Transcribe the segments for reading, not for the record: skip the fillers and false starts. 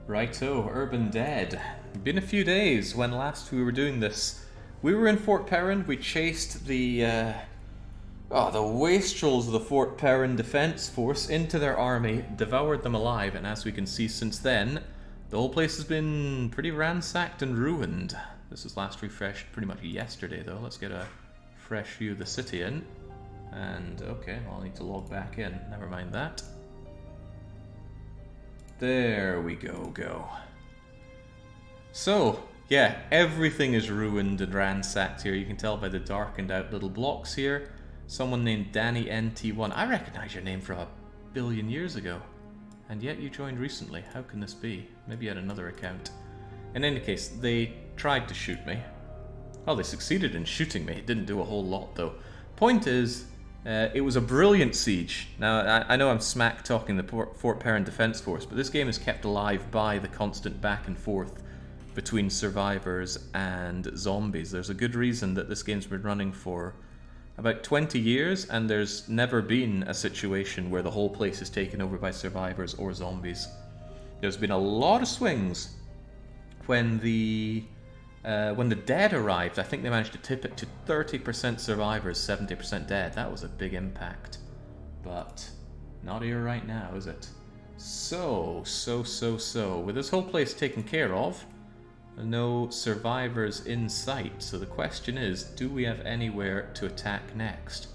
Righto, Urban Dead. Been a few days when last we were doing this. We were in Fort Perryn. We chased the wastrels of the Fort Perryn Defense Force into their army, devoured them alive, and as we can see since then, the whole place has been pretty ransacked and ruined. This was last refreshed pretty much yesterday, though. Let's get a fresh view of the city in. And okay, I'll need to log back in. Never mind that. There we go. So, yeah, everything is ruined and ransacked here. You can tell by the darkened out little blocks here. Someone named Danny NT1. I recognize your name from a billion years ago. And yet you joined recently. How can this be? Maybe you had another account. In any case, they tried to shoot me. Well, they succeeded in shooting me. It didn't do a whole lot, though. Point is, it was a brilliant siege. Now, I know I'm smack talking the Fort Perryn Defense Force, but this game is kept alive by the constant back and forth between survivors and zombies. There's a good reason that this game's been running for about 20 years, and there's never been a situation where the whole place is taken over by survivors or zombies. There's been a lot of swings. When the dead arrived, I think they managed to tip it to 30% survivors, 70% dead. That was a big impact. But not here right now, is it? So. With this whole place taken care of, no survivors in sight. So the question is, do we have anywhere to attack next?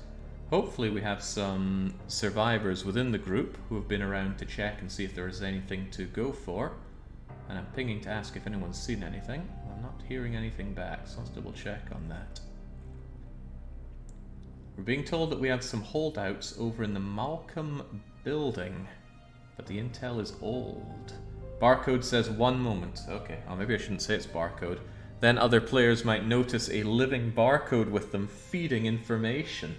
Hopefully we have some survivors within the group who have been around to check and see if there is anything to go for. And I'm pinging to ask if anyone's seen anything. I'm not hearing anything back, so let's double check on that. We're being told that we have some holdouts over in the Malcolm building, but the intel is old. Barcode says 1 moment. Okay, well, maybe I shouldn't say it's barcode. Then other players might notice a living barcode with them feeding information.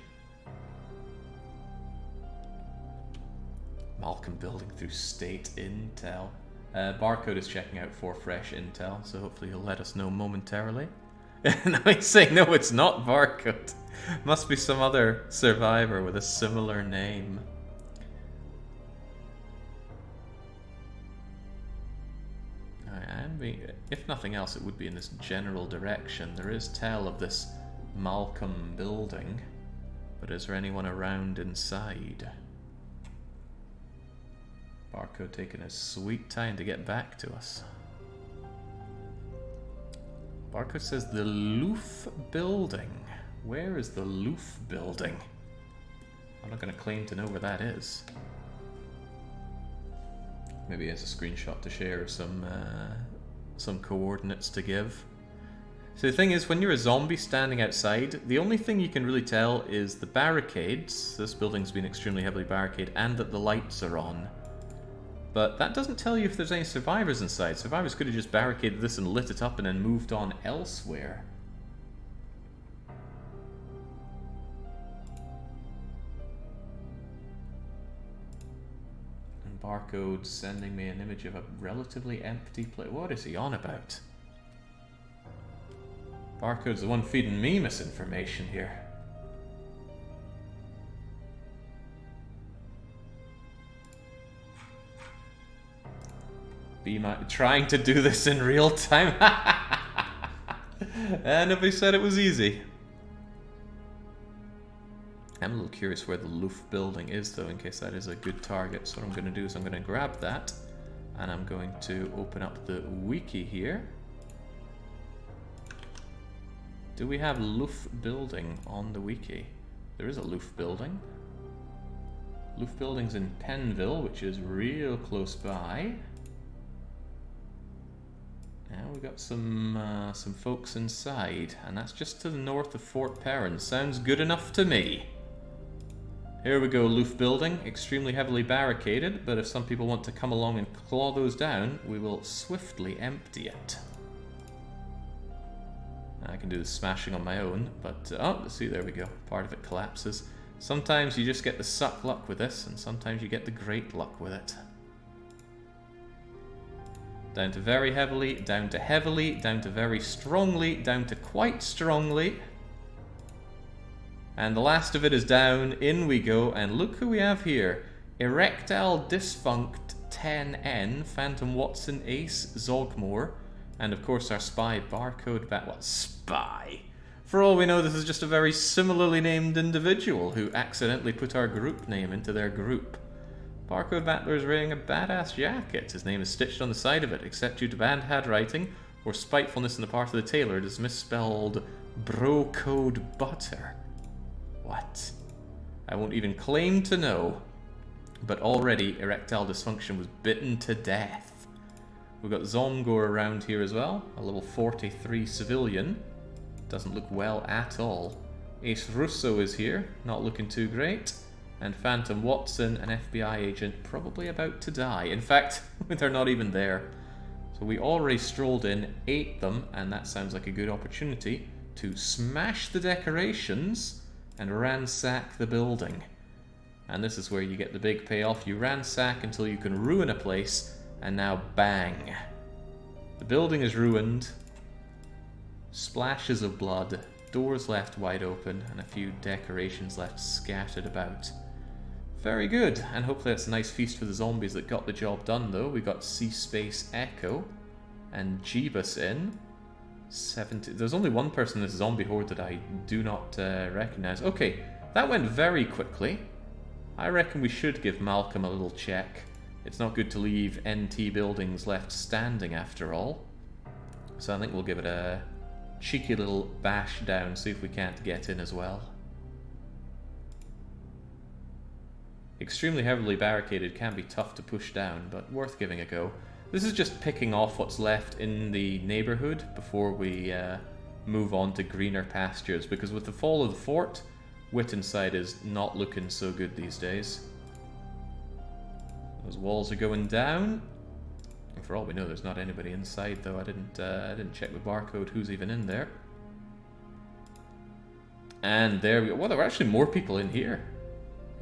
Malcolm building through state intel. Barcode is checking out for fresh intel, so hopefully he'll let us know momentarily. No, he's saying no, it's not Barcode. Must be some other survivor with a similar name. If nothing else, it would be in this general direction. There is tell of this Malcolm building, but is there anyone around inside? Barcode taking a sweet time to get back to us. Barcode says the Loof building. Where is the Loof building? I'm not going to claim to know where that is. Maybe he has a screenshot to share, some coordinates to give. So the thing is, when you're a zombie standing outside, the only thing you can really tell is the barricades. This building's been extremely heavily barricaded, and that the lights are on. But that doesn't tell you if there's any survivors inside. Survivors could have just barricaded this and lit it up and then moved on elsewhere. And Barcode sending me an image of a relatively empty place. What is he on about? Barcode's the one feeding me misinformation here. Trying to do this in real time. And nobody said it was easy. I'm a little curious where the Loof building is, though, in case that is a good target. So what I'm going to do is I'm going to grab that, and I'm going to open up the wiki here. Do we have Loof building on the wiki? There is a Loof building. Loof building's in Penville, which is real close by. Now we've got some folks inside, and that's just to the north of Fort Perryn. Sounds good enough to me. Here we go, Loof building, extremely heavily barricaded, but if some people want to come along and claw those down, we will swiftly empty it. I can do the smashing on my own, but oh, see, there we go. Part of it collapses. Sometimes you just get the suck luck with this, and sometimes you get the great luck with it. Down to very heavily, down to heavily, down to very strongly, down to quite strongly. And the last of it is down, in we go, and look who we have here. Erectile dysfunct 10N, Phantom Watson, Ace, Zogmore, and of course our spy, Barcode Bat... What? Spy? For all we know, this is just a very similarly named individual who accidentally put our group name into their group. Barcode Battler is wearing a badass jacket. His name is stitched on the side of it, except due to bad handwriting or spitefulness on the part of the tailor, it is misspelled Brocode Butter. What? I won't even claim to know, but already erectile dysfunction was bitten to death. We've got Zomgor around here as well, a level 43 civilian. Doesn't look well at all. Ace Russo is here, not looking too great. And Phantom Watson, an FBI agent, probably about to die. In fact, they're not even there. So we already strolled in, ate them, and that sounds like a good opportunity to smash the decorations and ransack the building. And this is where you get the big payoff. You ransack until you can ruin a place, and now bang. The building is ruined. Splashes of blood, doors left wide open, and a few decorations left scattered about. Very good, and hopefully that's a nice feast for the zombies that got the job done though. We got Sea Space Echo and Jeebus in. 70. There's only one person in this zombie horde that I do not recognize. Okay, that went very quickly. I reckon we should give Malcolm a little check. It's not good to leave NT buildings left standing after all. So I think we'll give it a cheeky little bash down, see if we can't get in as well. Extremely heavily barricaded can be tough to push down, but worth giving a go. This is just picking off what's left in the neighborhood before we move on to greener pastures, because with the fall of the fort, Wittenside is not looking so good these days. Those walls are going down. And for all we know, there's not anybody inside, though. I didn't check with Barcode who's even in there. And there we go. Well, there were actually more people in here.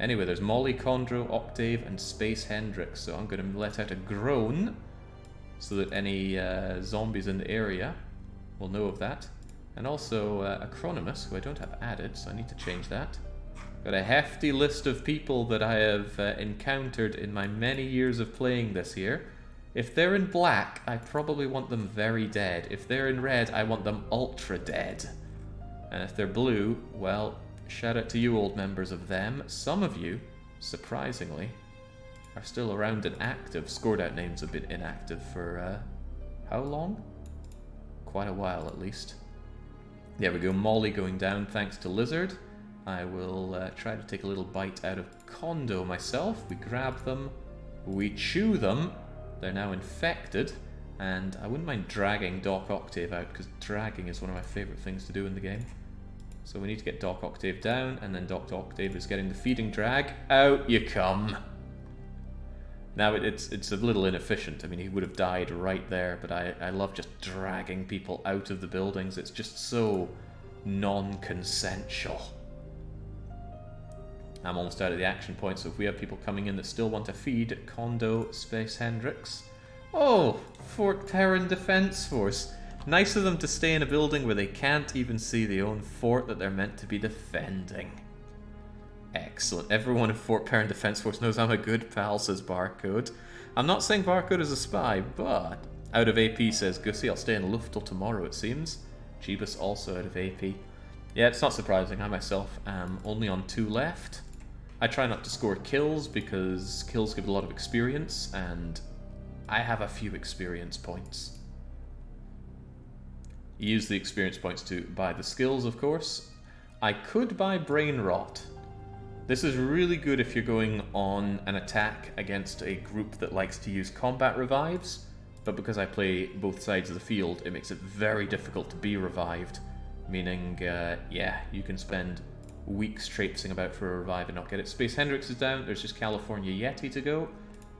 Anyway, there's Molly, Condro, Octave, and Space Hendrix. So I'm going to let out a groan so that any zombies in the area will know of that. And also Acronymus, who I don't have added, so I need to change that. Got a hefty list of people that I have encountered in my many years of playing this here. If they're in black, I probably want them very dead. If they're in red, I want them ultra dead. And if they're blue, well, shout out to you old members of them. Some of you, surprisingly, are still around and active. Scored out names have been inactive for, how long? Quite a while, at least. There we go, Molly going down thanks to Lizard. I will try to take a little bite out of Condo myself. We grab them, we chew them. They're now infected, and I wouldn't mind dragging Doc Octave out, because dragging is one of my favourite things to do in the game. So we need to get Doc Octave down, and then Doc Octave is getting the feeding drag. Out you come! Now it's a little inefficient. I mean, he would have died right there, but I love just dragging people out of the buildings. It's just so non-consensual. I'm almost out of the action point, so if we have people coming in that still want to feed Condo, Space Hendrix. Oh, Fort Perryn Defense Force. Nice of them to stay in a building where they can't even see the own fort that they're meant to be defending. Excellent. Everyone in Fort Perryn Defense Force knows I'm a good pal, says Barcode. I'm not saying Barcode is a spy, but... Out of AP, says Gussie. I'll stay in Loof till tomorrow, it seems. Jeebus also out of AP. Yeah, it's not surprising. I myself am only on 2 left. I try not to score kills because kills give a lot of experience, and I have a few experience points. You use the experience points to buy the skills, of course. I could buy Brain Rot. This is really good if you're going on an attack against a group that likes to use combat revives, but because I play both sides of the field, it makes it very difficult to be revived, meaning, yeah, you can spend weeks traipsing about for a revive and not get it. Space Hendrix is down, there's just California Yeti to go.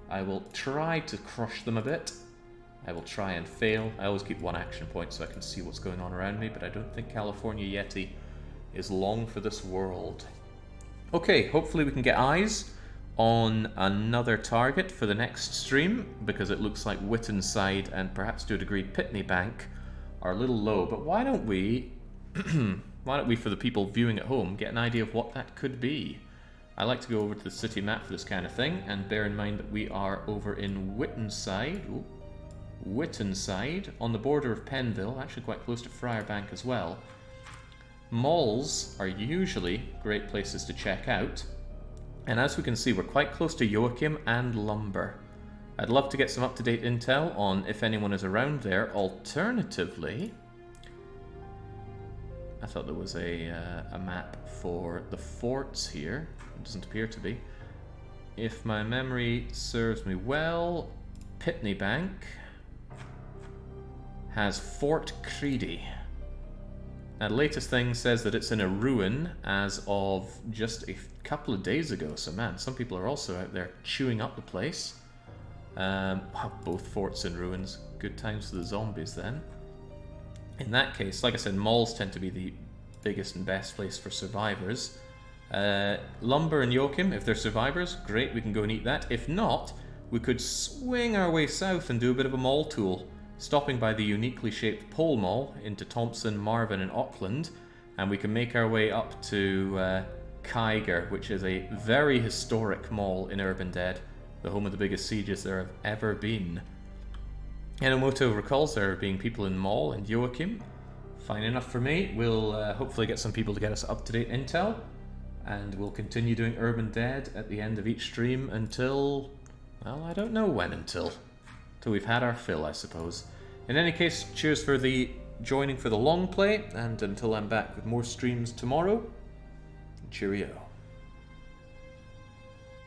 I will try to crush them a bit. I will try and fail. I always keep 1 action point so I can see what's going on around me, but I don't think California Yeti is long for this world. Okay, hopefully we can get eyes on another target for the next stream, because it looks like Wittenside and perhaps to a degree Pitney Bank are a little low. But why don't we, for the people viewing at home, get an idea of what that could be? I like to go over to the city map for this kind of thing, and bear in mind that we are over in Whittonside, on the border of Penville, actually quite close to Friarbank as well. Malls are usually great places to check out, and as we can see, we're quite close to Joachim and Lumber. I'd love to get some up-to-date intel on if anyone is around there. Alternatively, I thought there was a map for the forts here. It doesn't appear to be. If my memory serves me well, Pitney Bank has Fort Creedy. Now, the latest thing says that it's in a ruin as of just a couple of days ago. So man, some people are also out there chewing up the place. Wow, both forts in ruins. Good times for the zombies then. In that case, like I said, malls tend to be the biggest and best place for survivors. Lumber and Joachim, if they're survivors, great, we can go and eat that. If not, we could swing our way south and do a bit of a mall tool, stopping by the uniquely shaped Pole Mall into Thompson, Marvin and Auckland, and we can make our way up to Kiger, which is a very historic mall in Urban Dead, the home of the biggest sieges there have ever been. Enomoto recalls there being people in Mall and Joachim. Fine enough for me. We'll hopefully get some people to get us up-to-date intel, and we'll continue doing Urban Dead at the end of each stream until, well, I don't know when until we've had our fill, I suppose. In any case, cheers for the joining for the long play, and until I'm back with more streams tomorrow, cheerio.